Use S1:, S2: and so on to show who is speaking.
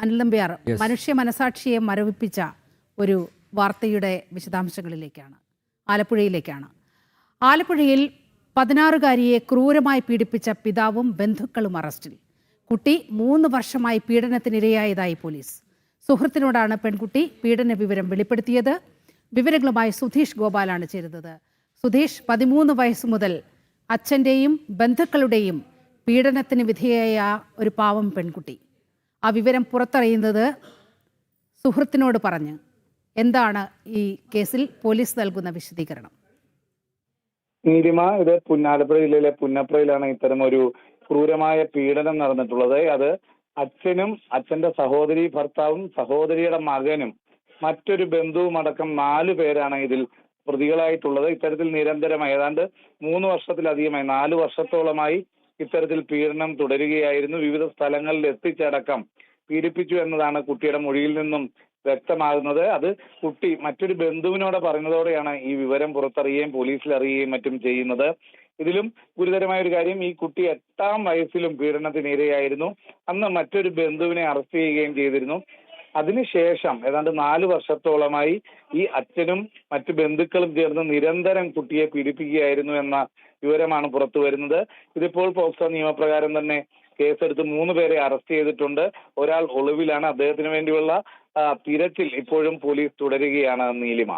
S1: Anil Nambiar,
S2: yes.
S1: മനുഷ്യ മനസാക്ഷിയെ മരവിപ്പിച്ച ഒരു വാർത്തയുടെ വിശദാംശങ്ങളിലേക്കാണ്, ആലപ്പുഴയിലേക്കാണ്. ആലപ്പുഴയിൽ 16-കാരിയെ ക്രൂരമായി പീഡിപ്പിച്ച പിതാവും ബന്ധുക്കളും അറസ്റ്റിൽ. കുട്ടി 3 വർഷമായി പീഡനത്തിനിരയായതായി പോലീസ്. സുഹൃത്തിനോടാണ് പെൺകുട്ടി പീഡന വിവരം വെളിപ്പെടുത്തിയത്. വിവരങ്ങളുമായി സുധീഷ് ഗോപാലാണ് ചേരുന്നത്. സുധീഷ്, 13 വയസ്സ് മുതൽ അച്ഛൻ്റെയും ബന്ധുക്കളുടെയും പീഡനത്തിന് വിധേയയായ ഒരു പാവം പെൺകുട്ടി. ആ വിവരം പുറത്തറിയുന്നത് സുഹൃത്തിനോട് പറഞ്ഞ്. എന്താണ് ഈ കേസിൽ പോലീസ് നൽകുന്ന വിശദീകരണം?
S3: നീലിമ, ഇത് ആലപ്പുഴ ജില്ലയിലെ പുന്നപ്രയിലാണ് ഇത്തരം ഒരു ക്രൂരമായ പീഡനം നടന്നിട്ടുള്ളത്. അത് അച്ഛനും അച്ഛന്റെ സഹോദരി ഭർത്താവും സഹോദരിയുടെ മകനും മറ്റൊരു ബന്ധുവും അടക്കം 4 പേരാണ് ഇതിൽ പ്രതികളായിട്ടുള്ളത്. ഇത്തരത്തിൽ നിരന്തരമായി ഏതാണ്ട് 3 വർഷത്തിലധികമായി 4 വർഷത്തോളമായി ഇത്തരത്തിൽ പീഡനം തുടരുകയായിരുന്നു. വിവിധ സ്ഥലങ്ങളിൽ എത്തിച്ചടക്കം പീഡിപ്പിച്ചു എന്നതാണ് കുട്ടിയുടെ മൊഴിയിൽ നിന്നും വ്യക്തമാകുന്നത്. അത് കുട്ടി മറ്റൊരു ബന്ധുവിനോട് പറഞ്ഞതോടെയാണ് ഈ വിവരം പുറത്തറിയുകയും പോലീസിൽ അറിയുകയും മറ്റും ചെയ്യുന്നത്. ഇതിലും ഗുരുതരമായ ഒരു കാര്യം, ഈ കുട്ടി 8-ാം വയസ്സിലും പീഡനത്തിനിരയായിരുന്നു. അന്ന് മറ്റൊരു ബന്ധുവിനെ അറസ്റ്റ് ചെയ്യുകയും ചെയ്തിരുന്നു. അതിനുശേഷം ഏതാണ്ട് 4 വർഷത്തോളമായി ഈ അച്ഛനും മറ്റു ബന്ധുക്കളും ചേർന്ന് നിരന്തരം കുട്ടിയെ പീഡിപ്പിക്കുകയായിരുന്നു എന്ന വിവരമാണ് പുറത്തു വരുന്നത്. ഇതിപ്പോൾ പോക്സോ നിയമപ്രകാരം തന്നെ കേസെടുത്ത് 3 പേരെ അറസ്റ്റ് ചെയ്തിട്ടുണ്ട്. ഒരാൾ ഒളിവിലാണ്. അദ്ദേഹത്തിന് വേണ്ടിയുള്ള തിരച്ചിൽ ഇപ്പോഴും പോലീസ് തുടരുകയാണ്. നീലിമ.